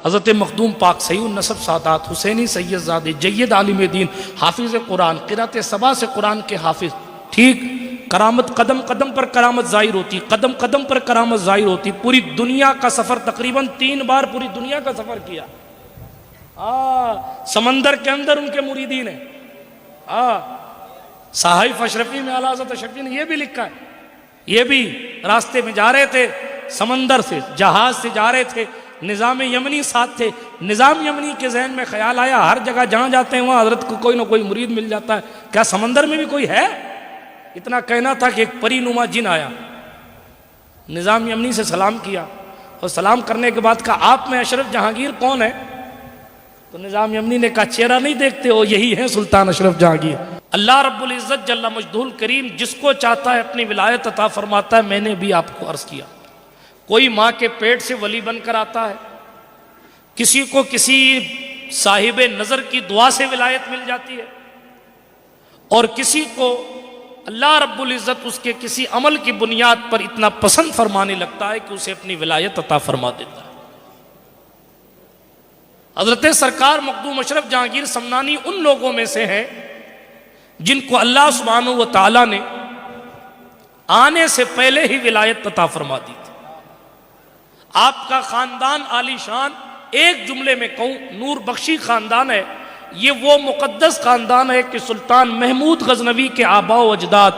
हज़रत मखदूम पाक सईद नसब सादात हुसैनी सैयदजादे जय्यद आलिम दीन हाफिज़ कुरान क़िरात सबा से कुरान के हाफिज़। ठीक, करामत कदम कदम पर करामत ज़ाहिर होती, कदम कदम पर करामत ज़ाहिर होती। पूरी दुनिया का सफ़र तकरीबन 3 बार पूरी दुनिया का सफ़र किया। समंदर के अंदर उनके मुरीदीन है। साहिब अशरफी में आला हज़रत अशरफी ने यह भी लिखा है, ये भी रास्ते में जा रहे थे, समंदर से जहाज से जा रहे थे, निज़ाम यमनी साथ थे। निज़ाम यमनी के जहन में ख्याल आया हर जगह जहाँ जाते हैं वहाँ हजरत को कोई ना कोई मुरीद मिल जाता है, क्या समंदर में भी कोई है? इतना कहना था कि एक परीनुमा जिन आया, निज़ाम यमनी से सलाम किया और सलाम करने के बाद कहा आप में अशरफ जहांगीर कौन है? तो निज़ाम यमनी ने कहा चेहरा नहीं देखते हो, यही है सुल्तान अशरफ जहांगीर। अल्लाह रब्बुल इज़्ज़त जल्ला मजदूल करीम जिसको चाहता है अपनी विलायत अता फरमाता है। मैंने भी आपको अर्ज़ किया, कोई माँ के पेट से वली बनकर आता है, किसी को किसी साहिब नज़र की दुआ से विलायत मिल जाती है, और किसी को अल्लाह रब्बुल इज़्ज़त उसके किसी अमल की बुनियाद पर इतना पसंद फरमाने लगता है कि उसे अपनी विलायत अता फरमा देता है। हज़रत सरकार मखदूम अशरफ जहांगीर समनानी उन लोगों में से हैं जिनको अल्लाह सुब्हानहू व तआला ने आने से पहले ही विलायत अता फरमा दी थी। आपका खानदान आलीशान, एक जुमले में कहूँ नूर बख्शी खानदान है। ये वो मुकद्दस खानदान है कि सुल्तान महमूद गजनवी के आबाओ अजदाद,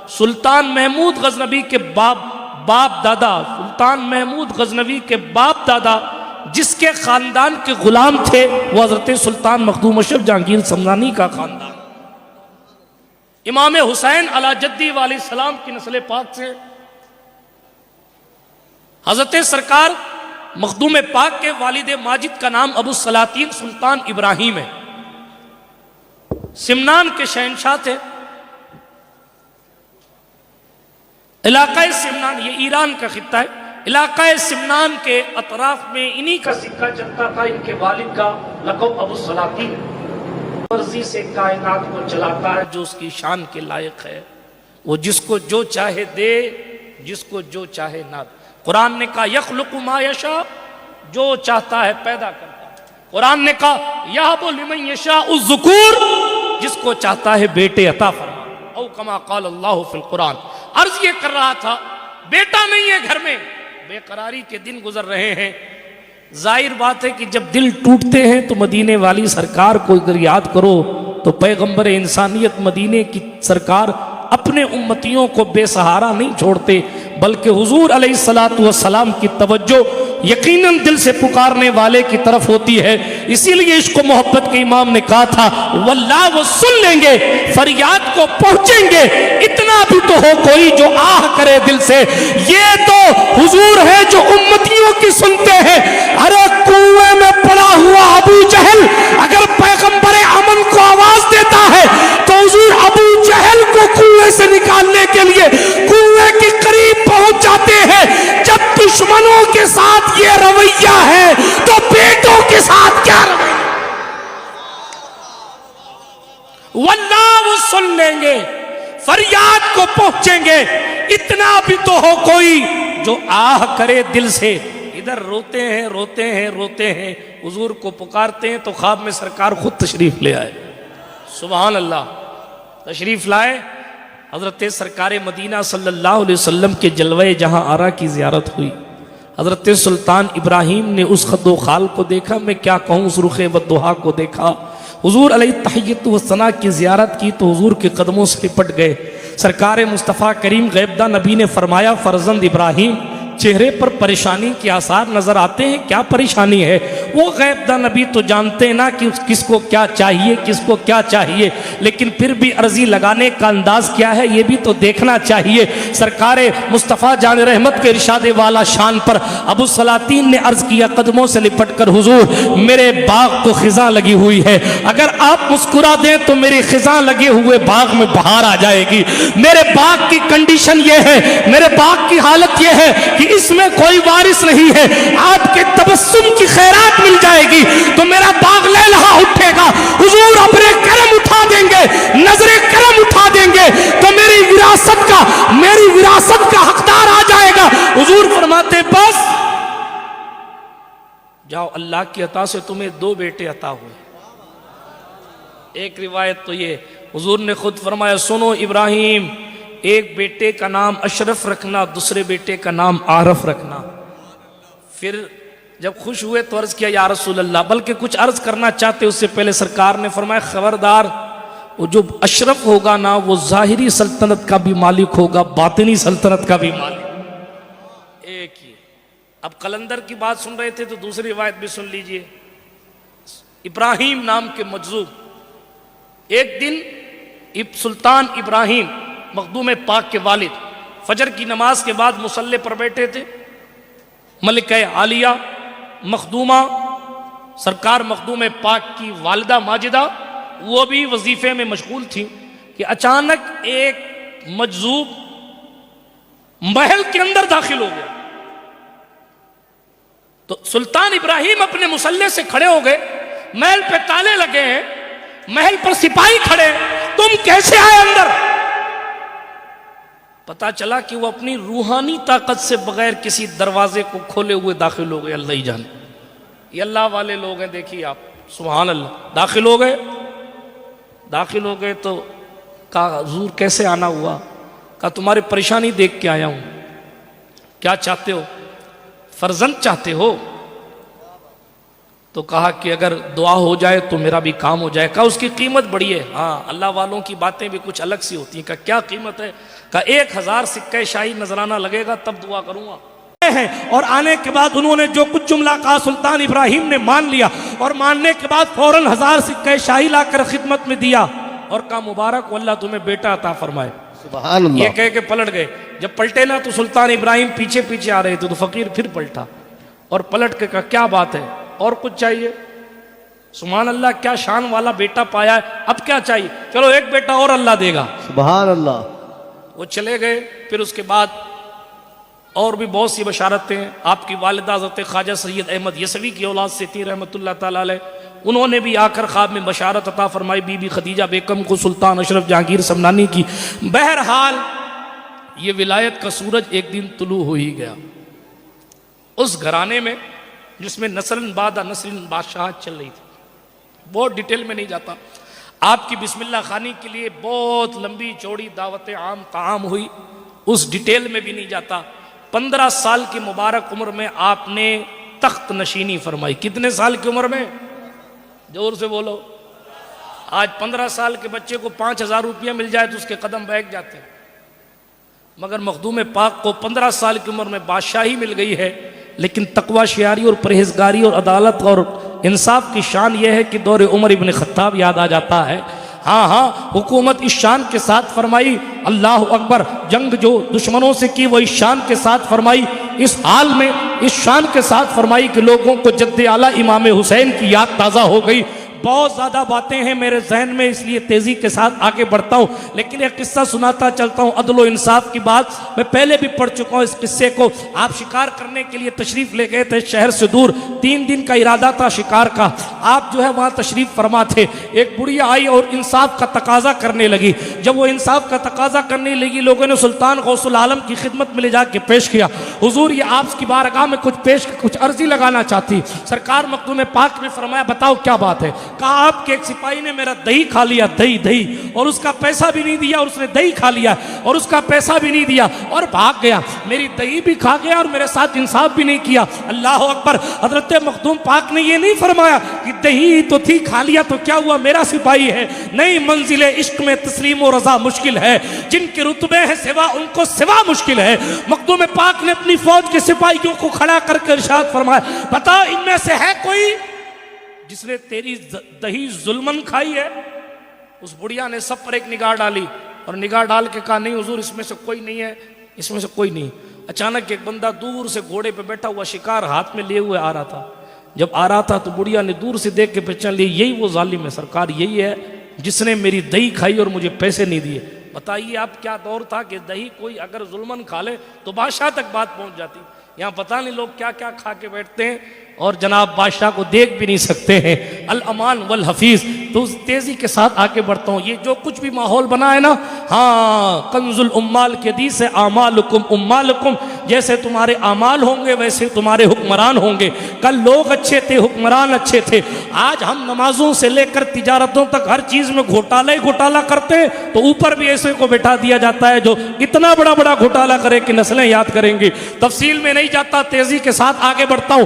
सुल्तान महमूद गजनवी के बाप दादा, सुल्तान महमूद गजनवी के बाप दादा जिसके खानदान के गुलाम थे वो हजरत सुल्तान मखदूम अशरफ जहांगीर समनानी का खानदान। इमाम हुसैन अला जद्दी वाले सलाम की नस्ल पाक से हजरत सरकार मखदूम पाक के वालिद माजिद का नाम अबू सलातीन सुल्तान इब्राहिम है। सिमनान के शहनशाह थे। इलाका सिमनान, ये ईरान का खित्ता है, इलाका सिमनान के अतराफ में इन्हीं का सिक्का चलता था। इनके वालिद का लक़ब अबू सलातीन। मर्जी से कायनात को चलाता है जो उसकी शान के लायक है, वो जिसको जो चाहे दे, जिसको जो चाहे ना दे। कुरान ने कहा यख़्लुक़ु मा यशा, जो चाहता है पैदा करता है। कुरान ने कहा यहबु लिमन यशाउ ज़ुकूर, जिसको चाहता है बेटे अता फरमा। औ कमा क़ाल अल्लाहु फ़िल कुरान। अर्ज ये कर रहा था बेटा नहीं है घर में, बेकरारी के दिन गुजर रहे हैं। जाहिर बात है कि जब दिल टूटते हैं तो मदीने वाली सरकार को अगर याद करो तो पैगंबर इंसानियत मदीने की सरकार अपने उम्मतियों को बेसहारा नहीं छोड़ते, बल्कि हुजूर अलैहिस्सलातु वस्सलाम की तवज्जो यकीनन दिल से पुकारने वाले की तरफ होती है। इसीलिए इसको मोहब्बत के इमाम ने कहा था वल्लाह वो सुन लेंगे, फरियाद को पहुंचेंगे, इतना भी तो हो कोई जो आह करे दिल से। ये तो हुजूर है जो उम्मतियों की सुनते हैं। अरे कुएं में पड़ा हुआ अबू जहल अगर पैगंबर अमन को आवाज देता है तो हुजूर अबू जहल को कुएं से निकालने के लिए कुएं के करीब पहुंच जाते हैं। जब दुश्मनों के साथ ये रवैया है तो बेटों के साथ क्या रवैया? वल्लाह वो सुन लेंगे, फरियाद को पहुंचेंगे, इतना भी तो हो कोई जो आह करे दिल से। इधर रोते हैं रोते हैं रोते हैं, हुजूर को पुकारते हैं तो ख्वाब में सरकार खुद तशरीफ ले आए। सुभान अल्लाह, तशरीफ लाए। हजरत सरकार मदीना सल्लल्लाहु अलैहि वसल्लम के जलवे जहां आरा की ज़ियारत हुई। हजरत सुल्तान इब्राहिम ने उस खद्दो खाल को देखा, मैं क्या कहूँ उस रुखे वद्दुहा को देखा। हुजूर अलैहि तहियत व सना की ज़ियारत की तो हुजूर के कदमों से लिपट गए। सरकार मुस्तफ़ा करीम गैबदा नबी ने फरमाया फर्जंद इब्राहिम चेहरे पर परेशानी के आसार नजर आते हैं, क्या परेशानी है? वो गैबदा नबी तो जानते हैं ना कि किसको क्या चाहिए, किसको क्या चाहिए, लेकिन फिर भी अर्जी लगाने का अंदाज क्या है ये भी तो देखना चाहिए। सरकार मुस्तफ़ा जान रहमत के इरशाद वाला शान पर अबू सलातीन ने अर्ज किया कदमों से लिपट कर हुजूर मेरे बाग को खिज़ां लगी हुई है, अगर आप मुस्कुरा दें तो मेरी खिज़ां लगे हुए बाग में बहार आ जाएगी। मेरे बाग की कंडीशन ये है, मेरे बाग की हालत ये है कि इसमें कोई वारिस नहीं है, आपके तबस्सुम की खैरात मिल जाएगी तो मेरा बाग लहलहा उठेगा। हुजूर अपने करम उठा देंगे, नजरे करम उठा देंगे तो मेरी विरासत का हकदार आ जाएगा। हुजूर फरमाते बस जाओ अल्लाह की अता से तुम्हें 2 बेटे अता हुए। एक रिवायत तो ये हुजूर ने खुद फरमाया, सुनो इब्राहिम, एक बेटे का नाम अशरफ रखना, दूसरे बेटे का नाम आरफ रखना। फिर जब खुश हुए तो अर्ज किया, या रसूल अल्लाह, बल्कि कुछ अर्ज करना चाहते उससे पहले सरकार ने फरमाया, खबरदार, वो जो अशरफ होगा ना वो ज़ाहिरी सल्तनत का भी मालिक होगा, बातिनी सल्तनत का भी मालिक। एक ही। अब कलंदर की बात सुन रहे थे तो दूसरी रिवायत भी सुन लीजिए। इब्राहिम नाम के मजलूम एक दिन सुल्तान इब्राहिम मखदूम पाक के वालिद फजर की नमाज के बाद मुसल्ले पर बैठे थे। मलिक आलिया मखदूमा सरकार मखदूम पाक की वालिदा माजिदा वो भी वजीफे में मशगूल थी कि अचानक एक मजजूब महल के अंदर दाखिल हो गया। तो सुल्तान इब्राहिम अपने मुसल्ले से खड़े हो गए, महल पे ताले लगे हैं, महल पर सिपाही खड़े, तुम कैसे आए अंदर? पता चला कि वो अपनी रूहानी ताकत से बगैर किसी दरवाजे को खोले हुए दाखिल हो गए। अल्लाह ही जाने, ये अल्लाह वाले लोग हैं। देखिए आप, सुभान अल्लाह। दाखिल हो गए तो कहा, हुजूर कैसे आना हुआ? कहा, तुम्हारी परेशानी देख के आया हूं। क्या चाहते हो? फर्जंद चाहते हो? तो कहा कि अगर दुआ हो जाए तो मेरा भी काम हो जाए। कहा, उसकी कीमत बड़ी है। हाँ, अल्लाह वालों की बातें भी कुछ अलग सी होती हैं। कहा, क्या कीमत है? कहा, 1000 सिक्के शाही नजराना लगेगा तब दुआ करूंगा। और आने के बाद उन्होंने जो कुछ जुमला कहा सुल्तान इब्राहिम ने मान लिया, और मानने के बाद फौरन 1000 सिक्के शाही लाकर खिदमत में दिया और कहा, मुबारक अल्लाह तुम्हें बेटा अता फरमाए। सुभान अल्लाह। ये कह के पलट गए। जब पलटे ना तो सुल्तान इब्राहिम पीछे पीछे आ रहे थे, तो फकीर फिर पलटा और पलट के कहा, क्या बात है, और कुछ चाहिए? सुभान अल्लाह, क्या शान वाला बेटा पाया है, अब क्या चाहिए? चलो एक बेटा और अल्लाह देगा। सुभान अल्लाह। वो चले गए। फिर उसके बाद और भी बहुत सी बशारतें आपकी वालिदा हज़रत ख्वाजा सैयद अहमद यसवी की औलाद से थी रहमतुल्लाह ताला अलैह। उन्होंने भी आकर ख्वाब में बशारत अता फरमाई बीबी खदीजा बेगम को सुल्तान अशरफ जहांगीर समनानी की। बहरहाल ये विलायत का सूरज एक दिन तुलू हो ही गया। उस घराने में जिसमें नस्लन बादा नस्लन बादशाह चल रही थी, बहुत डिटेल में नहीं जाता। आपकी बिस्मिल्लाह खानी के लिए बहुत लंबी चौड़ी दावत आम ताम हुई, उस डिटेल में भी नहीं जाता। 15 साल की मुबारक उम्र में आपने तख्त नशीनी फरमाई। कितने साल की उम्र में? जोर से बोलो। आज 15 साल के बच्चे को 5000 रुपया मिल जाए तो उसके कदम बैठ जाते हैं, मगर मखदूम पाक को 15 साल की उम्र में बादशाही मिल गई है। लेकिन तकवा शियारी और परहेजगारी और अदालत और इंसाफ की शान यह है कि दौरे उमर इब्न खत्ताब याद आ जाता है। हाँ हाँ, हुकूमत इस शान के साथ फरमाई, अल्लाह अकबर। जंग जो दुश्मनों से की वो इस शान के साथ फरमाई, इस हाल में इस शान के साथ फरमाई कि लोगों को जद्दे आला इमाम हुसैन की याद ताज़ा हो गई। बहुत ज़्यादा बातें हैं मेरे जहन में, इसलिए तेज़ी के साथ आगे बढ़ता हूँ। लेकिन एक किस्सा सुनाता चलता हूँ, अदल व इंसाफ की बात। मैं पहले भी पढ़ चुका हूँ इस किस्से को। आप शिकार करने के लिए तशरीफ़ ले गए थे शहर से दूर, 3 दिन का इरादा था शिकार का। आप जो है वहाँ तशरीफ़ फरमा थे। एक बुढ़िया आई और इंसाफ का तकाजा करने लगी। जब वो इंसाफ का तकाजा करने लगी, लोगों ने सुल्तान गौसुल आलम की खिदमत में ले जाके पेश किया, हुजूर ये आपकी बारगाह में कुछ अर्जी लगाना चाहती। सरकार मखदूम पाक ने फरमाया, बताओ क्या बात है? कहा, आपके एक सिपाही ने मेरा दही खा लिया, दही, और उसका पैसा भी नहीं दिया, और उसने दही खा लिया और उसका पैसा भी नहीं दिया और भाग गया। मेरी दही भी खा गया और मेरे साथ इंसाफ भी नहीं किया। अल्लाह अकबर। हजरत मखदूम पाक ने ये नहीं फरमाया कि दही तो थी, खा लिया तो क्या हुआ, मेरा सिपाही है। नहीं, मंजिले इश्क में तस्लीम और रजा मुश्किल है, जिनके रुतबे हैं सिवा उनको सिवा मुश्किल है। मखदूम पाक ने अपनी फौज के सिपाहियों को खड़ा करके इरशाद फरमाया, बताओ इनमें से है कोई जिसने तेरी दही जुल्मन खाई है? उस बुढ़िया ने सब पर एक निगाह डाली और निगाह डाल के कहा, नहीं हुजूर, इसमें से कोई नहीं है, इसमें से कोई नहीं। अचानक एक बंदा दूर से घोड़े पे बैठा हुआ शिकार हाथ में लिए हुए आ रहा था। जब आ रहा था तो बुढ़िया ने दूर से देख के पहचान लिया, यही वो जालिम है सरकार, यही है जिसने मेरी दही खाई और मुझे पैसे नहीं दिए। बताइए आप, क्या दौर था कि दही कोई अगर जुल्मन खा ले तो बादशाह तक बात पहुंच जाती। यहाँ पता नहीं लोग क्या क्या खा के बैठते हैं और जनाब बादशाह को देख भी नहीं सकते हैं। अल अमान वल हफीज। तो उस तेजी के साथ आगे बढ़ता हूँ। ये जो कुछ भी माहौल बना है ना, हाँ, कंजुल उम्माल के दी से आमालुकुम उम्मालुकुम, जैसे तुम्हारे आमाल होंगे वैसे तुम्हारे हुक्मरान होंगे। कल लोग अच्छे थे, हुक्मरान अच्छे थे, आज हम नमाजों से लेकर तिजारतों तक हर चीज में घोटाला ही घोटाला करते हैं, तो ऊपर भी ऐसे को बैठा दिया जाता है जो इतना बड़ा बड़ा घोटाला करे कि नस्लें याद करेंगी। तफसील में नहीं जाता, तेजी के साथ आगे बढ़ता हूँ।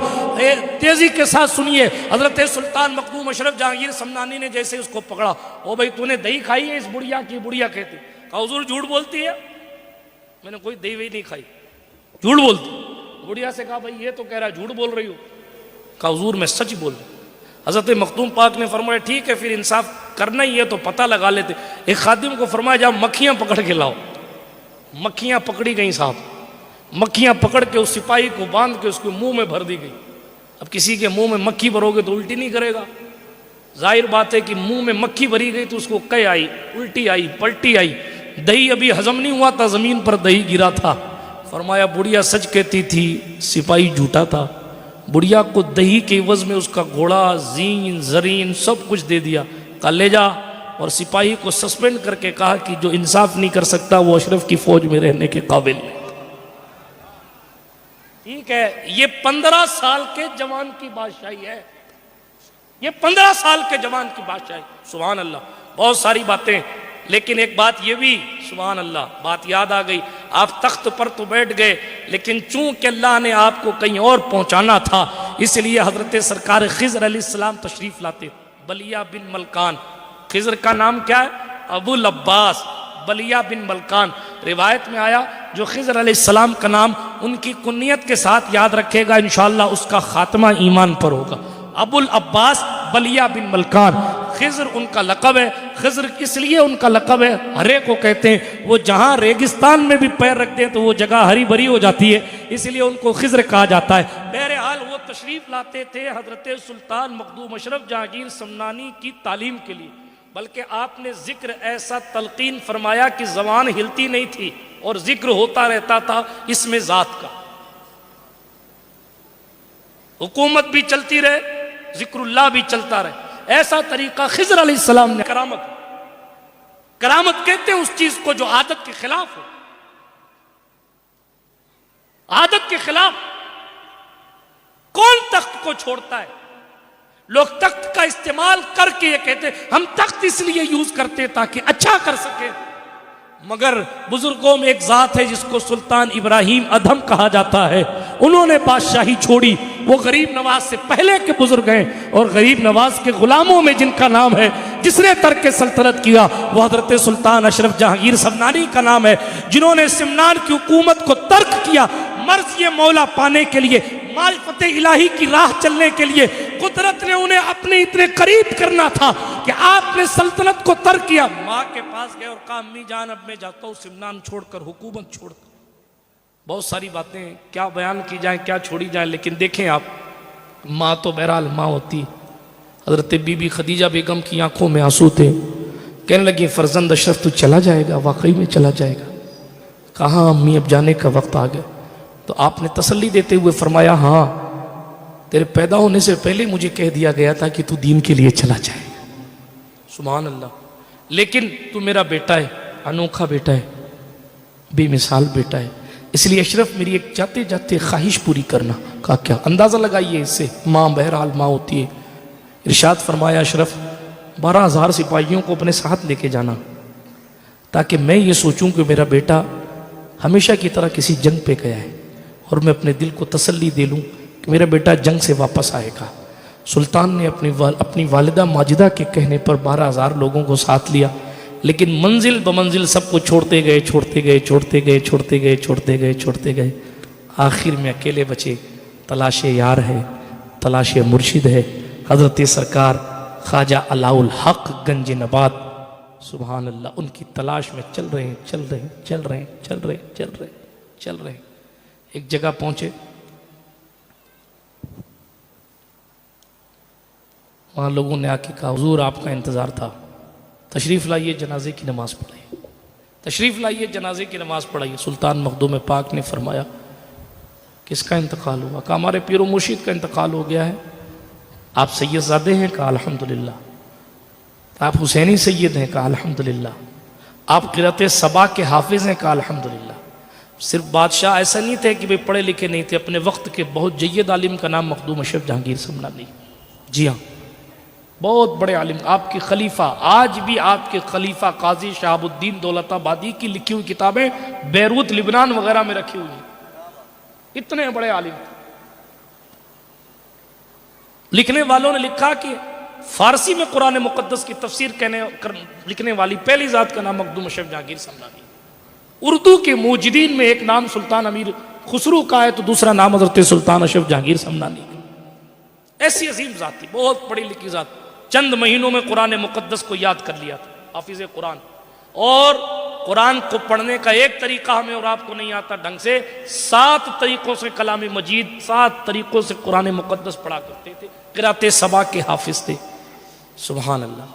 तेजी के साथ सुनिए, हजरत सुल्तान मखदूम अशरफ जहांगीर समनानी ने जैसे उसको पकड़ा, ओ भाई तूने दही खाई है इस बुढ़िया की? बुढ़िया कहती, कहा हुजूर झूठ बोलती है, मैंने कोई दही वही नहीं खाई, झूठ बोलती। बुढ़िया से कहा भाई ये तो कह रहा है झूठ बोल रही हो, कहा हुजूर मैं सच बोल रही। हजरत मखदूम पाक ने फरमाया ठीक है फिर इंसाफ करना ही है तो पता लगा लेते। एक खादिम को फरमाया जाओ मक्खियां पकड़ के लाओ। मक्खियां पकड़ी गई साहब, मक्खियां पकड़ के उस सिपाही को बांध के उसके मुंह में भर दी गई। अब किसी के मुंह में मक्खी भरोगे तो उल्टी नहीं करेगा, जाहिर बात है कि मुंह में मक्खी भरी गई तो उसको कै आई, उल्टी आई, पलटी आई। दही अभी हजम नहीं हुआ था, जमीन पर दही गिरा था। फरमाया बुढ़िया सच कहती थी, सिपाही झूठा था। बुढ़िया को दही के एवज में उसका घोड़ा, जीन, जरीन सब कुछ दे दिया, कहा ले जा। और सिपाही को सस्पेंड करके कहा कि जो इंसाफ नहीं कर सकता वो अशरफ की फौज में रहने के काबिल नहीं। ठीक है, ये 15 साल के जवान की बादशाही है, ये 15 साल के जवान की बादशाही। सुभान अल्लाह, बहुत सारी बातें, लेकिन एक बात ये भी सुभान अल्लाह बात याद आ गई। आप तख्त पर तो बैठ गए, लेकिन चूंकि अल्लाह ने आपको कहीं और पहुंचाना था, इसलिए हजरत सरकार खिज़र अलैहिस्सलाम तशरीफ लाते। बलिया बिन मलकान, खिज़र का नाम क्या है? अबुल अब्बास बलिया बिन मलकान। रिवायत में आया जो खिज़र अलैहिस्सलाम का नाम उनकी कुन्नियत के साथ याद रखेगा इंशाअल्लाह उसका खात्मा ईमान पर होगा। अबुल अब्बास बलिया बिन मलकान, खिज़र उनका लक़ब है। खिज़र इसलिए उनका लक़ब है, हरे को कहते हैं, वो जहाँ रेगिस्तान में भी पैर रखते हैं तो वो जगह हरी भरी हो जाती है, इसलिए उनको खिज़र कहा जाता है। बहरहाल वो तशरीफ़ लाते थे हज़रत सुल्तान मखदूम अशरफ जहांगीर समनानी की तालीम के लिए, बल्कि आपने जिक्र ऐसा तलकीन फरमाया कि ज़बान हिलती नहीं थी और जिक्र होता रहता था इसमें ज़ात का। हुकूमत भी चलती रहे, जिक्रुल्लाह भी चलता रहे, ऐसा तरीका खिज़र अलैहिस्सलाम ने। करामत, करामत कहते हैं उस चीज को जो आदत के खिलाफ हो। आदत के खिलाफ कौन तख्त को छोड़ता है? लोग तख्त का इस्तेमाल करके ये कहते हैं हम तख्त इसलिए यूज करते ताकि अच्छा कर सके, मगर बुजुर्गों में एक जात है जिसको सुल्तान इब्राहिम अधम कहा जाता है। उन्होंने बादशाही छोड़ी, वो गरीब नवाज से पहले के बुजुर्ग हैं, और गरीब नवाज के गुलामों में जिनका नाम है, जिसने तर्क सल्तनत किया, वो हजरत सुल्तान अशरफ जहांगीर समनानी का नाम है, जिन्होंने सिमनान की हुकूमत को तर्क किया मर्ज़ मौला पाने के लिए, मारिफत इलाही की राह चलने के लिए। कुदरत ने उन्हें अपने इतने करीब करना था कि आपने सल्तनत को तर्क किया। माँ के पास गए और कहा अम्मी जान अब मैं जाता हूँ सिमनान छोड़कर, हुकूमत छोड़कर। बहुत सारी बातें क्या बयान की जाए, क्या छोड़ी जाए, लेकिन देखें आप, माँ तो बहरहाल माँ होती। हजरत बीबी खदीजा बेगम की आंखों में आंसू थे, कहने लगी फर्जंद अशरफ तू चला जाएगा, वाकई में चला जाएगा। कहाँ अम्मी अब जाने का वक्त आ गया। तो आपने तसल्ली देते हुए फरमाया हाँ तेरे पैदा होने से पहले मुझे कह दिया गया था कि तू दीन के लिए चला जाएगा। सुभान अल्लाह, लेकिन तू मेरा बेटा है, अनोखा बेटा है, बेमिसाल बेटा है, इसलिए अशरफ मेरी एक जाते जाते ख्वाहिश पूरी करना। कहा क्या? अंदाज़ा लगाइए इससे, माँ बहरहाल माँ होती है। इरशाद फरमाया अशरफ 12,000 सिपाहियों को अपने साथ लेके जाना, ताकि मैं ये सोचूं कि मेरा बेटा हमेशा की तरह किसी जंग पे गया है, और मैं अपने दिल को तसल्ली दे लूँ कि मेरा बेटा जंग से वापस आएगा। सुल्तान ने अपनी वालिदा माजिदा के कहने पर 12,000 लोगों को साथ लिया, लेकिन मंजिल ब मंजिल सबको छोड़ते गए, छोड़ते गए, छोड़ते गए, छोड़ते गए, छोड़ते गए, छोड़ते गए। आखिर में अकेले बचे। तलाश यार है, तलाश मुर्शिद है, हज़रत सरकार ख्वाजा अलाउल हक गंज नबात, सुभान अल्लाह, उनकी तलाश में चल रहे हैं, चल रहे हैं, चल रहे हैं, चल रहे हैं, चल रहे हैं, चल रहे हैं। एक जगह पहुंचे, वहाँ लोगों ने आके कहा हुजूर आपका इंतज़ार था, तशरीफ़ लाइए जनाजे की नमाज़ पढ़ाइए, तशरीफ़ लाइए जनाजे की नमाज़ पढ़ाइए। सुल्तान मखदूम पाक ने फरमाया किसका इंतकाल हुआ? कहा हमारे पीरो मुर्शिद का इंतकाल हो गया है। आप सैयदज़ादे हैं? कहा अल्हम्दुलिल्लाह। तो आप हुसैनी सैयद हैं, कहा अल्हम्दुलिल्लाह। आप क़िरात सबा के हाफिज़ हैं, कहा अल्हम्दुलिल्लाह। सिर्फ बादशाह ऐसा नहीं थे कि भाई पढ़े लिखे नहीं थे, अपने वक्त के बहुत जय्यद आलिम का नाम मखदूम अशरफ जहांगीर समनानी। जी हाँ, बहुत बड़े आलिम, आपके खलीफा, आज भी आपके खलीफा काजी शहाबुद्दीन दौलताबादी की लिखी हुई किताबें बैरूत लिबनान वगैरह में रखी हुई हैं। इतने बड़े आलिम। लिखने वालों ने लिखा कि फारसी में कुरान मुकद्दस की तफसीर लिखने वाली पहली जात का नाम मखदूम अशरफ जहांगीर समनानी। उर्दू के मुजिदीन में एक नाम सुल्तान अमीर खुसरू का है, तो दूसरा नाम हजरत सुल्तान अशरफ जहांगीर समनानी। ऐसी अजीम जात थी, बहुत बड़ी लिखी जात। चंद महीनों में कुरान मुकद्दस को याद कर लिया था, हाफिज कुरान। और कुरान को पढ़ने का एक तरीका हमें और आपको नहीं आता ढंग से, 7 तरीकों से कलाम मजीद, 7 तरीकों से कुरान मुकद्दस पढ़ा करते थे। क़िरात सबा के हाफिज थे। सुभान अल्लाह।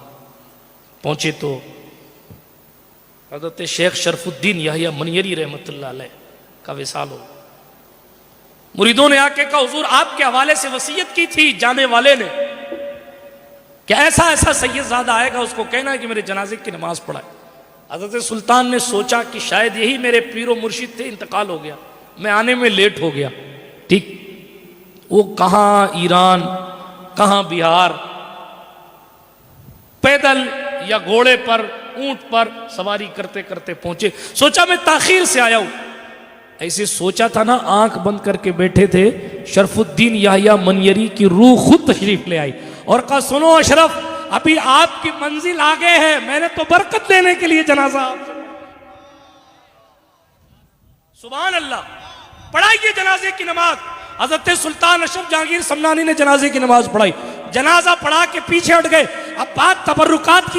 पहुंचे तो हज़रत शेख शरफुद्दीन याहिया मनियरी रहमतुल्लाह अलैह का विसाल हो। मुरीदों ने आके कहा, हुजूर आपके हवाले से वसीयत की थी जाने वाले ने कि ऐसा ऐसा सैयदजादा आएगा, उसको कहना है कि मेरे जनाजे की नमाज पढ़ाए। हज़रत सुल्तान ने सोचा कि शायद यही मेरे पीरो मुर्शिद थे, इंतकाल हो गया, मैं आने में लेट हो गया। ठीक, वो कहाँ ईरान, कहाँ बिहार, पैदल या घोड़े पर, ऊंट पर सवारी करते करते पहुंचे। सोचा मैं ताखीर से आया हूं। ऐसे सोचा था ना, आंख बंद करके बैठे थे। शरफुद्दीन याहिया मनियरी की रूह खुद तशरीफ ले आई और कहा, सुनो अशरफ, अभी आपकी मंजिल आगे है, मैंने तो बरकत देने के लिए जनाजा। सुभान अल्लाह। पढ़ाइए जनाजे की नमाज। हजरत सुल्तान अशरफ जहांगीर समनानी ने जनाजे की नमाज पढ़ाई। जनाजा पढ़ा के पीछे हट गए। अब बात तबर्रुकात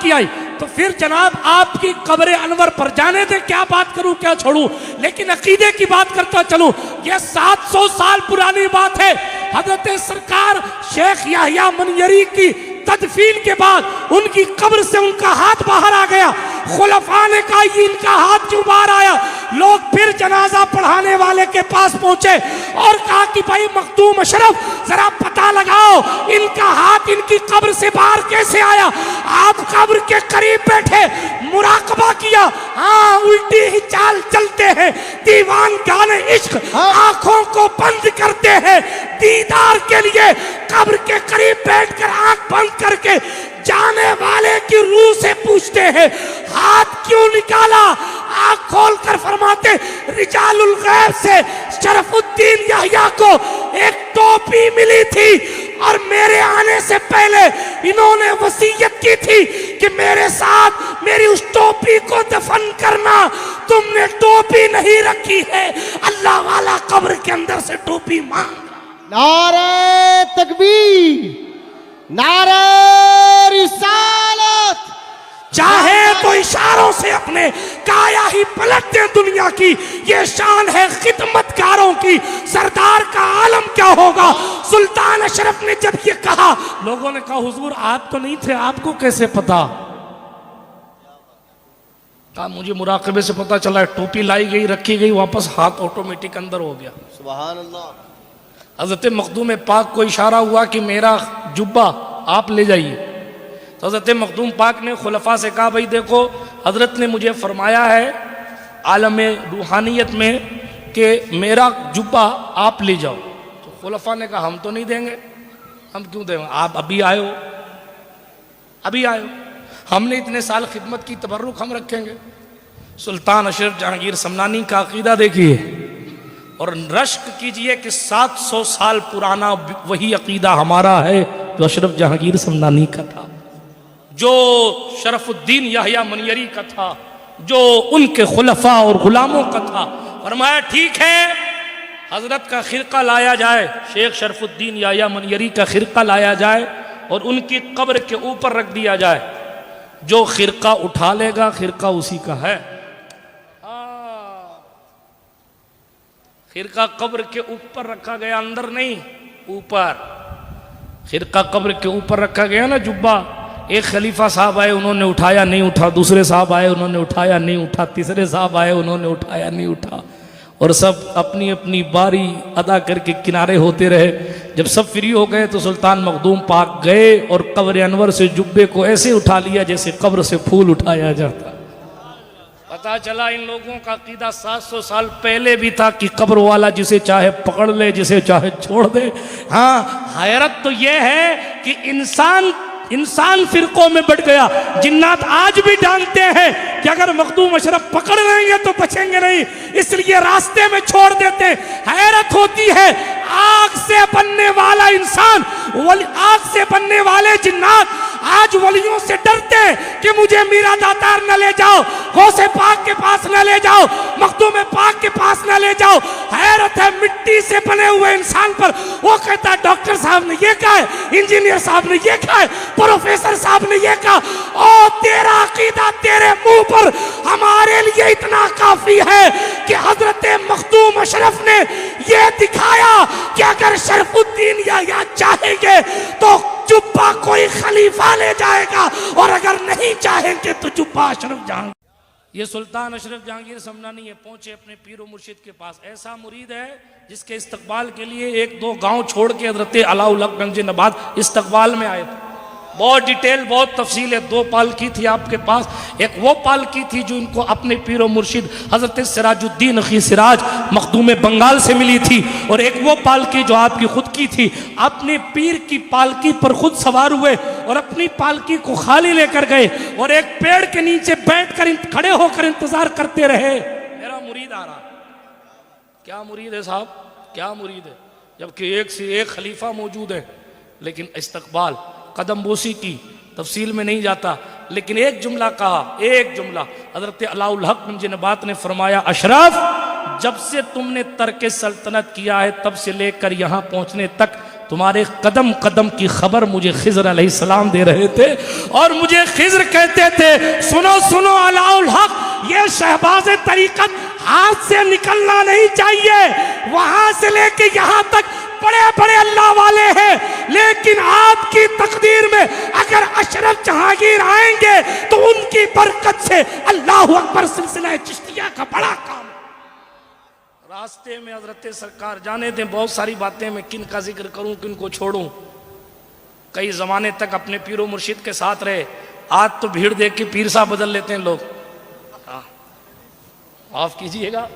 की आई, तो फिर जनाब आपकी कब्र अनवर पर जाने दे, क्या बात करूं क्या छोड़ूं, लेकिन अकीदे की बात करता चलूं। यह 700 साल पुरानी बात है। हजरत सरकार शेख याहिया मनियरी की तदफीन के बाद उनकी कब्र से उनका हाथ बाहर आ गया। खुलफा ने कहा, ये इनका हाथ क्यों बाहर आया? लोग फिर जनाजा पढ़ाने वाले के पास पहुंचे और कहा कि भाई मखदूम अशरफ, जरा पता लगाओ इनका हाथ इनकी कब्र से बाहर कैसे आया। आप कब्र के करीब बैठे, मुराकबा किया। हाँ, उल्टी ही चाल चलते हैं, दीवान गाने इश्क, आंखों को बंद करते हैं दीदार के लिए। कब्र के करीब बैठकर आंख बंद करके जाने वाले की रूह से पूछते हैं, हाथ क्यों निकाला? आंख खोलकर फरमाते, रिजालुल गैब से शरफुद्दीन याहिया को एक टोपी मिली थी और मेरे आने से पहले इन्होंने वसीयत की थी कि मेरे साथ मेरी उस टोपी को दफन करना। तुमने टोपी नहीं रखी है। अल्लाह वाला कब्र के अंदर से टोपी मांग। नारे तकबीर, नारे रिसालत। चाहे तो इशारों से अपने काया ही पलट दे दुनिया की। ये शान है खिदमतकारों की। सरदार का आलम क्या होगा? सुल्तान अशरफ ने जब ये कहा, लोगों ने कहा, हुजूर आप तो नहीं थे, आपको कैसे पता? कहा, मुझे मुराकबे से पता चला। टोपी लाई गई, रखी गई, वापस हाथ ऑटोमेटिक अंदर हो गया। सुभान अल्लाह। हजरत मखदूम पाक को इशारा हुआ कि मेरा जुब्बा आप ले जाइए। तो हजरत मखदूम पाक ने खुलफा से कहा, भाई देखो, हजरत ने मुझे फरमाया है आलम रूहानियत में कि मेरा जुब्बा आप ले जाओ। तो खुलफा ने कहा, हम तो नहीं देंगे। हम क्यों देंगे? आप अभी आए हो, अभी आए हो, हमने इतने साल खिदमत की, तबर्रुक हम रखेंगे। सुल्तान अशरफ जहांगीर समनानी का अकीदा देखिए और रश्क कीजिए कि 700 साल पुराना वही अकीदा हमारा है जो अशरफ जहांगीर समनानी का था, जो शरफुद्दीन याहिया मनियरी का था, जो उनके खुलफा और गुलामों का था। फरमाया, ठीक है, हजरत का खिरका लाया जाए, शेख शरफुद्दीन याहिया मनियरी का खिरका लाया जाए और उनकी कब्र के ऊपर रख दिया जाए। जो खिरका उठा लेगा, खिरका उसी का है। खिरका कब्र के ऊपर रखा गया, अंदर नहीं, ऊपर। खिरका कब्र के ऊपर रखा गया ना, जुब्बा। एक खलीफा साहब आए, उन्होंने उठाया, नहीं उठा। दूसरे साहब आए, उन्होंने उठाया, नहीं उठा। तीसरे साहब आए, उन्होंने उठाया, नहीं उठा। और सब अपनी अपनी बारी अदा करके किनारे होते रहे। जब सब फ्री हो गए तो सुल्तान मखदूम पाक गए और कब्र अनवर से जुब्बे को ऐसे उठा लिया जैसे कब्र से फूल उठाया जाता। पता चला इन लोगों का अकीदा 700 साल पहले भी था कि कब्र वाला जिसे चाहे पकड़ ले जिसे चाहे छोड़ दे। हाँ, हैरत तो यह है कि इंसान फिरकों में बढ़ गया। जिन्नात आज भी जानते हैं कि अगर मखदूम अशरफ पकड़ लेंगे तो बचेंगे नहीं, इसलिए रास्ते में छोड़ देते हैं। हैरत होती है, आग से बनने वाला इंसान, आग से बनने वाले जिन्नात आज वलियों से डरते हैं कि मुझे मीरा दातार न ले जाओ, गौसे पाक के पास न ले जाओ, मखदूम पाक के पास न ले जाओ। हैरत है, मिट्टी से बने हुए इंसान पर वो कहता है डॉक्टर साहब ने ये कहा है, इंजीनियर साहब ने ये कहा है, प्रोफेसर साहब ने ये कहा। ओ तेरा अकीदा तेरे मुंह पर हमारे लिए इतना काफी है कि हजरत मखदूम अशरफ ने ये दिखाया कि अगर शरफुद्दीन या चाहेंगे तो जुब्बा कोई खलीफा ले जाएगा और अगर नहीं चाहेंगे तो जुब्बा अशरफ जहांगीर। ये सुल्तान अशरफ जहांगीर समझा नहीं है, पहुंचे अपने पीरो मुर्शिद के पास। ऐसा मुरीद है जिसके इस्तकबाल के लिए 1-2 गांव छोड़ के हजरत अलाउल हक गंज नबाद इस्तकबाल में आए थे। बहुत डिटेल, बहुत तफसील है। 2 पालकी थी आपके पास। एक वो पालकी थी जो इनको अपने पीरो मुर्शिद हजरत सिराजुद्दीन अखी सिराज मखदूम बंगाल से मिली थी, और एक वो पालकी जो आपकी खुद की थी। अपने पीर की पालकी पर खुद सवार हुए और अपनी पालकी को खाली लेकर गए और एक पेड़ के नीचे बैठकर खड़े होकर इंतजार करते रहे, मेरा मुरीद आ रहा। क्या मुरीद है साहब, क्या मुरीद है, जबकि एक से एक खलीफा मौजूद है। लेकिन इस्तकबाल कदम बोसी की तफसील में नहीं जाता, लेकिन एक जुमला कहा, एक जुमला। हजरत अलाउल हक नबात ने फरमाया, अशरफ जब से तुमने तर्क सल्तनत किया है तब से लेकर यहाँ पहुँचने तक तुम्हारे कदम कदम की खबर मुझे खिज़र अलैहिस्सलाम दे रहे थे, और मुझे खिज़र कहते थे सुनो सुनो अलाउल हक, ये शहबाज तरीकत हाथ से निकलना नहीं चाहिए। वहां से लेके यहाँ तक बड़े बड़े अल्लाह वाले हैं, लेकिन आपकी तकदीर में अगर अशरफ जहांगीर आएंगे तो उनकी बरकत से अल्लाह अकबर सिलसिला चिश्तिया का बड़ा काम। रास्ते में हजरत सरकार जाने दें, बहुत सारी बातें मैं किन का जिक्र करूं किन को छोड़ूं। कई जमाने तक अपने पीरो मुर्शिद के साथ रहे, आज तो भीड़ देख के पीर साहब बदल लेते हैं लोग। माफ कीजिएगा,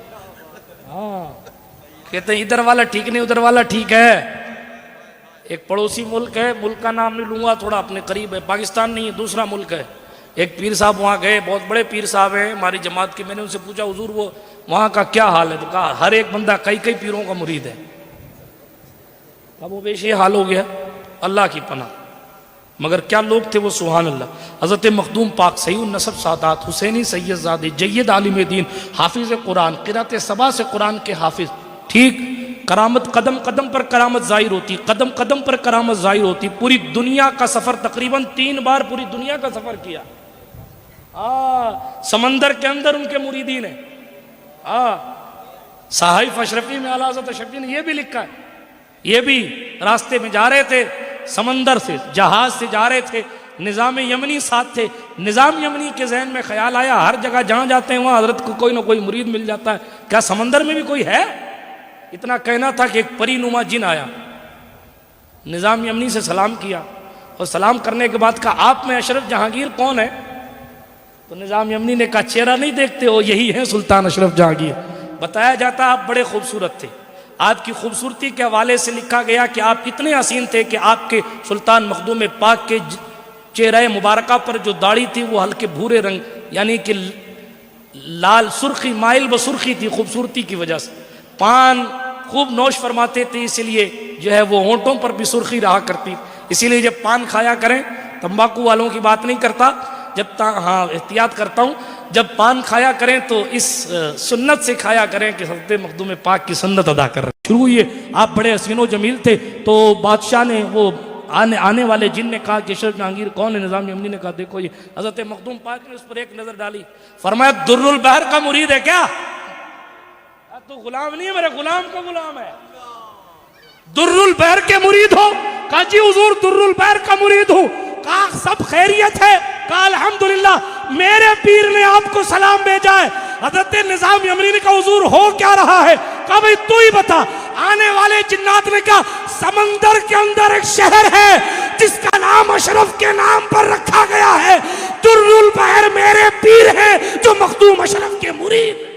हाँ कहते हैं इधर वाला ठीक नहीं उधर वाला ठीक है। एक पड़ोसी मुल्क है, मुल्क का नाम नहीं लूंगा, थोड़ा अपने करीब है, पाकिस्तान नहीं है, दूसरा मुल्क है। एक पीर साहब वहाँ गए, बहुत बड़े पीर साहब हैं हमारी जमात के। मैंने उनसे पूछा हुजूर वो वहाँ का क्या हाल है, तो कहा हर एक बंदा कई कई पीरों का मुरीद है। अब वो बेश ये हाल हो गया, अल्लाह की पनाह। मगर क्या लोग थे वो, सुभान अल्लाह। हज़रत मखदूम पाक सईद नसब सादात हुसैनी सैयदजादे जय्यद आलिम दीन हाफिज कुरान क़िरात सबा से कुरान के हाफिज। ठीक, करामत कदम कदम पर करामत ज़ाहिर होती, कदम कदम पर करामत ज़ाहिर होती। पूरी दुनिया का सफ़र तकरीबन 3 बार पूरी दुनिया का सफ़र किया। समंदर के अंदर उनके मुरीदीन है। साहिफ अशरफी में आला हज़रत अशरफी ने यह भी लिखा है, ये भी रास्ते में जा रहे थे, समंदर से जहाज से जा रहे थे, निज़ाम यमनी साथ थे। निज़ाम यमनी के जहन में ख्याल आया हर जगह जहाँ जाते हैं वहाँ हजरत को कोई ना कोई मुरीद मिल जाता है, क्या समंदर में भी कोई है? इतना कहना था कि एक परीनुमा जिन आया, निज़ाम यमनी से सलाम किया, और सलाम करने के बाद कहा आप में अशरफ जहांगीर कौन है? तो निज़ाम यमनी ने कहा चेहरा नहीं देखते हो, यही है सुल्तान अशरफ जहांगीर। बताया जाता आप बड़े खूबसूरत थे, आपकी खूबसूरती के हवाले से लिखा गया कि आप इतने हसीन थे कि आपके सुल्तान मखदूम पाक के चेहरे मुबारका पर जो दाढ़ी थी वो हल्के भूरे रंग यानी कि लाल सुर्खी माइल व सुर्खी थी खूबसूरती की वजह से। पान खूब नोश फरमाते थे, इसीलिए जो है वो होंठों पर भी सुर्खी रहा करती। इसीलिए जब पान खाया करें, तंबाकू वालों की बात नहीं करता, जब हाँ एहतियात करता हूँ, जब पान खाया करें तो इस सुन्नत से खाया करें कि हज़रत मखदूम पाक की सुन्नत अदा कर रहे। शुरू हुई, आप बड़े हसीनो जमील थे, तो बादशाह ने वो आने वाले जिन ने कहा कि अशरफ जहांगीर कौन है? निज़ाम यमनी ने कहा देखो ये हज़रत मखदूम पाक ने उस पर एक नज़र डाली, फरमाया दुर्रुल बहर का मुरीद है क्या? तो गुलाम नहीं है, मेरे गुलाम का गुलाम है। दुर्रुल बहर के मुरीद हो? कहा जी हुजूर दुर्रुल बहर का मुरीद हूँ। कहा सब खैरियत है? कहा अल्हम्दुलिल्लाह, मेरे पीर ने आपको सलाम भेजा है। हज़रत निज़ाम यमनी ने कहा हुजूर हो क्या रहा है? कहा भाई तू ही बता। आने वाले जिन्नात ने कहा समंदर के अंदर एक शहर है जिसका नाम अशरफ के नाम पर रखा गया है। दुर्रुल बहर मेरे पीर हैं जो मखदूम अशरफ के मुरीद।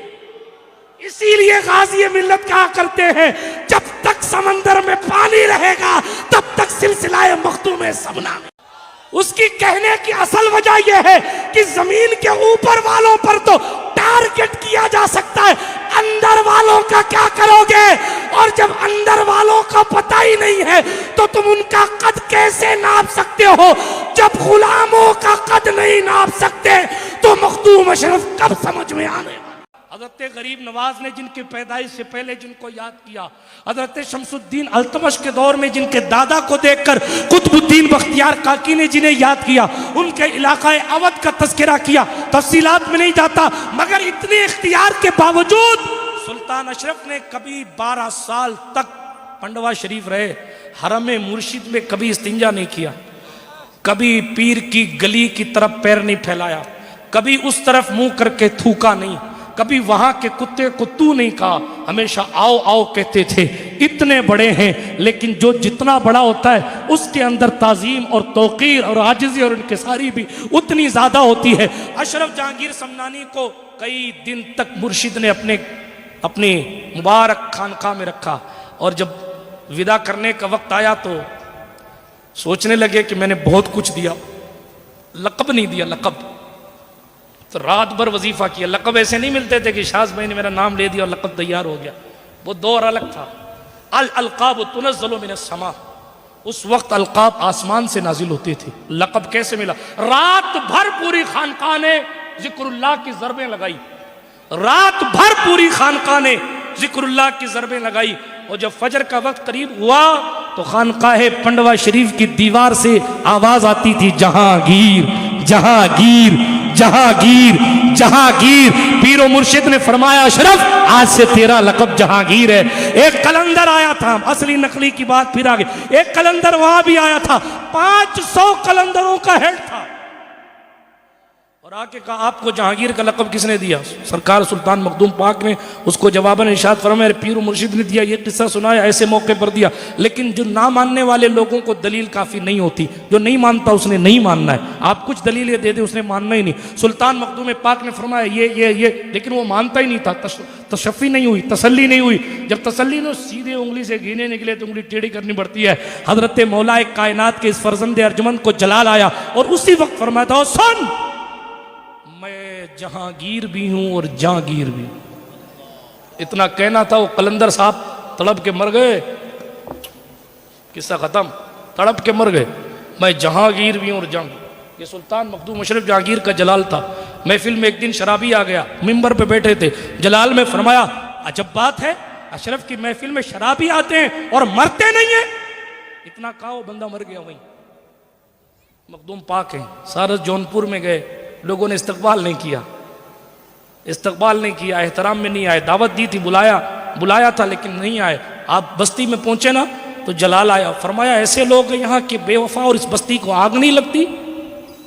इसीलिए गाजी मिल्लत कहा करते हैं, जब तक समंदर में पानी रहेगा तब तक सिलसिला मखदूम सबना में। उसकी कहने की असल वजह यह है कि जमीन के ऊपर वालों पर तो टारगेट किया जा सकता है, अंदर वालों का क्या करोगे? और जब अंदर वालों का पता ही नहीं है तो तुम उनका कद कैसे नाप सकते हो? जब गुलामों का कद नहीं नाप सकते तो मखदूम अशरफ कब समझ में आने? हजरत गरीब नवाज ने जिनकी पैदाइश से पहले जिनको याद किया, हजरत शमसुद्दीन अल्तमश के दौर में जिनके दादा को देखकर कुतुबुद्दीन बख्तियार काकी ने जिन्हें याद किया, उनके इलाकाए अवध का तस्करा किया। तफसीलात में नहीं जाता, मगर इतने इख्तियार के बावजूद सुल्तान अशरफ ने कभी 12 साल तक पंडवा शरीफ रहे, हरम मुर्शिद में कभी इस्तिंजा नहीं किया, कभी पीर की गली की तरफ पैर नहीं फैलाया, कभी उस तरफ मुंह करके थूका नहीं, कभी वहां के कुत्ते को तू नहीं कहा, हमेशा आओ आओ कहते थे। इतने बड़े हैं, लेकिन जो जितना बड़ा होता है उसके अंदर ताजीम और तौकीर और आजिज़ी और इनकिसारी भी उतनी ज्यादा होती है। अशरफ जहांगीर समनानी को कई दिन तक मुर्शिद ने अपनी मुबारक खानका में रखा, और जब विदा करने का वक्त आया तो सोचने लगे कि मैंने बहुत कुछ दिया, लक़ब नहीं दिया। लक़ब तो रात भर वजीफा किया। लक़ब ऐसे नहीं मिलते थे कि शाज भाई ने मेरा नाम ले दिया और लक़ब तैयार हो गया, वो दौर अलग था। अल-अलक़ाब तुनज़्ज़लु मिनस समा, उस वक्त अलक़ाब आसमान से नाजिल होती थी। लक़ब कैसे मिला? रात भर पूरी खानका ने ज़िक्रुल्लाह की ज़रबें लगाई, रात भर पूरी खानका ने ज़िक्रुल्लाह की ज़रबें लगाई। और जब फजर का वक्त करीब हुआ तो खानकाहे पंडवा शरीफ की दीवार से आवाज आती थी, जहांगीर जहांगीर जहांगीर जहांगीर। पीरो मुर्शिद ने फरमाया, अशरफ आज से तेरा लक़ब जहांगीर है। एक कलंदर आया था, असली नकली की बात फिर आगे, एक कलंदर वहां भी आया था, 500 कलंदरों का हेड था, और आके कहा आपको जहांगीर का लक़ब किसने दिया? सरकार सुल्तान मखदूम पाक ने उसको जवाबन इरशाद फरमाया, पीर मुर्शिद ने दिया। ये किस्सा सुनाया, ऐसे मौके पर दिया। लेकिन जो ना मानने वाले लोगों को दलील काफ़ी नहीं होती, जो नहीं मानता उसने नहीं मानना है। आप कुछ दलीलें दे दे, उसने मानना ही नहीं। सुल्तान मखदूम पाक ने फरमाया ये, लेकिन वो मानता ही नहीं था। तशफ़ी नहीं हुई, तसल्ली नहीं हुई। जब तसल्ली ने सीधे उंगली से गिने निकले तो उंगली टेढ़ी करनी पड़ती है। हजरत मौलाए कायनात के इस फर्जंद अर्जमंद को जलाल आया और उसी वक्त फरमाया था, सुन मैं जहांगीर भी हूं और जहांगीर भी। इतना कहना था, वो कलंदर साहब तड़प के मर गए। किस्सा खत्म, तड़प के मर गए। मैं जहांगीर भी हूं और जहांगीर। ये सुल्तान मखदूम अशरफ जहांगीर का जलाल था। महफिल में एक दिन शराबी आ गया, मिंबर पे बैठे थे, जलाल में फरमाया, अजब बात है, अशरफ की महफिल में शराबी आते हैं और मरते नहीं है। इतना कहा, वो बंदा मर गया। वहीं मखदूम पाक है। सारस जौनपुर में गए, लोगों ने इस्तकबाल नहीं किया, एहतराम में नहीं आए। दावत दी थी, बुलाया था, लेकिन नहीं आए। आप बस्ती में पहुंचे ना तो जलाल आया, फरमाया ऐसे लोग हैं यहाँ के बेवफा, और इस बस्ती को आग नहीं लगती।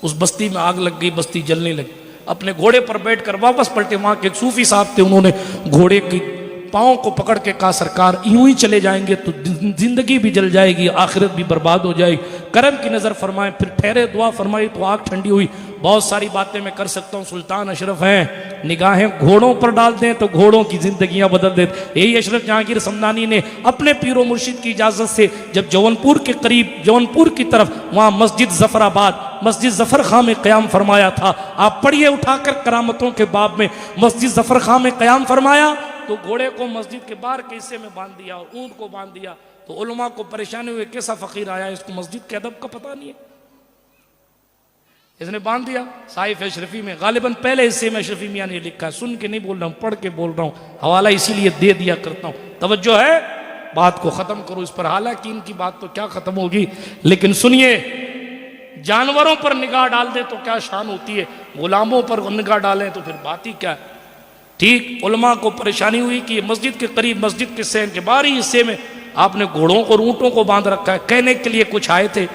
उस बस्ती में आग लग गई, बस्ती जलने लगी। अपने घोड़े पर बैठकर वापस पलटे। वहाँ के एक सूफी साहब थे, उन्होंने घोड़े की पाँव को पकड़ के कहा, सरकार यूं ही चले जाएंगे तो जिंदगी भी जल जाएगी, आखिरत भी बर्बाद हो जाएगी, करम की नज़र फरमाएं। फिर ठहरे, दुआ फरमाई तो आग ठंडी हुई। बहुत सारी बातें मैं कर सकता हूँ, सुल्तान अशरफ हैं। निगाहें घोड़ों पर डाल दें तो घोड़ों की जिंदगियां बदल देते। यही अशरफ जहांगीर समनानी ने अपने पीरो मुर्शिद की इजाज़त से जब जौनपुर के करीब, जौनपुर की तरफ, वहाँ मस्जिद जफराबाद, मस्जिद जफर खां में क़याम फरमाया था। आप पढ़िए उठाकर करामतों के बाब में, मस्जिद जफर खां में क़याम फरमाया तो घोड़े को मस्जिद के बाहर के हिस्से में बांध दिया और ऊँट को बांध दिया। तो उलमा को परेशानी हुई, कैसा फ़कीर आया, इसको मस्जिद के अदब का पता नहीं है, इसने बांध दिया। साहिफ अशरफी में गालिबन पहले हिस्से में अशरफी मियाँ ने लिखा है, सुन के नहीं बोल रहा हूँ, पढ़ के बोल रहा हूँ, हवाला इसीलिए दे दिया करता हूँ। तवज्जो है, बात को ख़त्म करो इस पर। हालांकि इनकी बात तो क्या ख़त्म होगी, लेकिन सुनिए, जानवरों पर निगाह डाल दे तो क्या शान होती है, गुलामों पर निगाह डालें तो फिर बात ही क्या है। ठीक उलमा को परेशानी हुई कि मस्जिद के करीब, मस्जिद के सहन के बाहरी हिस्से में आपने घोड़ों और ऊँटों को बांध रखा है। कहने के लिए कुछ आए थे,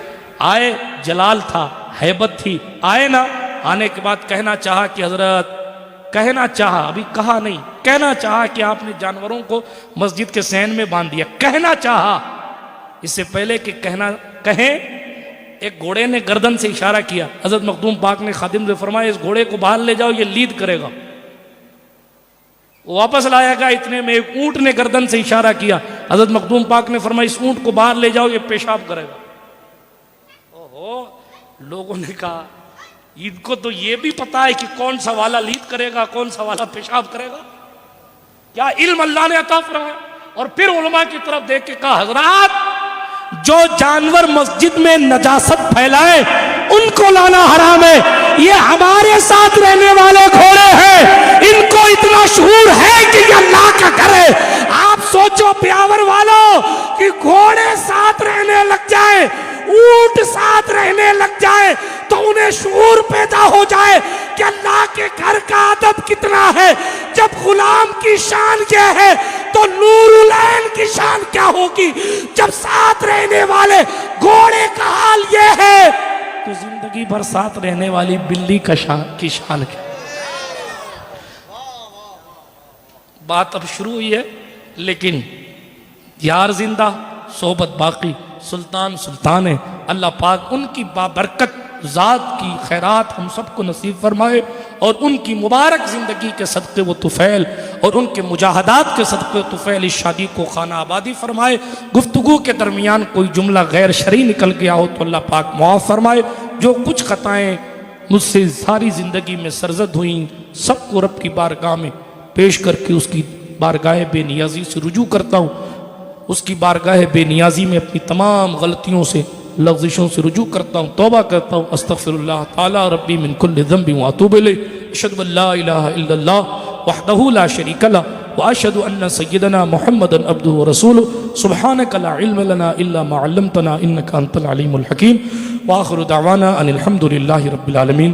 आए, जलाल था, हैबत थी, आए ना। आने के बाद कहना चाहा कि हजरत, कहना चाहा, अभी कहा नहीं, कहना चाहा कि आपने जानवरों को मस्जिद के सहन में बांध दिया। कहना चाहा इससे पहले कि कहना कहें, एक घोड़े ने गर्दन से इशारा किया। हजरत मखदूम पाक ने खादिम से फरमाया इस घोड़े को बाहर ले जाओ, ये लीद करेगा। वो वापस लाया गया, इतने में एक ऊंट ने गर्दन से इशारा किया। हजरत मखदूम पाक ने फरमाया इस ऊंट को बाहर ले जाओ, ये पेशाब करेगा। ओहो, लोगों ने कहा इनको तो ये भी पता है कि कौन सा वाला लीद करेगा, कौन सा वाला पेशाब करेगा। क्या इल्म अल्लाह ने अता फरमाया। और फिर उलमा की तरफ देख के कहा हजरात, जो जानवर मस्जिद में नजासत फैलाए उनको लाना हराम है। ये हमारे साथ रहने वाले घोड़े हैं, इनको इतना शऊर है कि ये अल्लाह का घर है। आप सोचो ब्यावर वालों कि घोड़े साथ रहने लग जाए, ऊंट साथ रहने लग जाए तो उन्हें शऊर पैदा हो जाए कि अल्लाह के घर का अदब कितना है। जब गुलाम की शान क्या है तो नूरुल ऐन की शान क्या होगी। जब साथ रहने वाले घोड़े का हाल ये है तो जिंदगी भर साथ रहने वाली बिल्ली की शान क्या। बात अब शुरू हुई है, लेकिन यार जिंदा सोहबत बाकी। सुल्तान सुल्तान है। अल्लाह पाक उनकी बाबरकत ज़ात की खैरात हम सबको नसीब फरमाए और उनकी मुबारक ज़िंदगी के सदक़े व तुफ़ैल और उनके मुजाहदात के सदक़े व तुफ़ैल इस शादी को खाना आबादी फरमाए। गुफ्तगू के दरमियान कोई जुमला गैर शरई निकल गया हो तो अल्लाह पाक मुआफ़ फरमाए। जो कुछ ख़ताएँ मुझसे सारी ज़िंदगी में सरजद हुई सबको रब की बारगाह में पेश करके उसकी बारगाह बेनियाजी से रुजू करता हूँ। उसकी बारगाह बेनियाजी में अपनी तमाम गलतियों से लफ्ज़िशों से रुजू करता हूँ, तौबा करता हूँ। अस्तग़फिरुल्लाह ताला रब्बी मिन कुल्लि ज़ंबि व अतूबु इलैहि। अशहदु अल्ला इलाहा इल्लल्लाह वहदहु ला शरीका लह व अशहदु अन्न सय्यदना मुहम्मदन अब्दुहु व रसूलुहु। सुब्हानका ला इल्म लना इल्ला मा अल्लमतना इन्नका अंतल अलीमुल हकीम। व आखिरु दअवाना अनिल हम्दुलिल्लाहि रब्बिल आलमीन।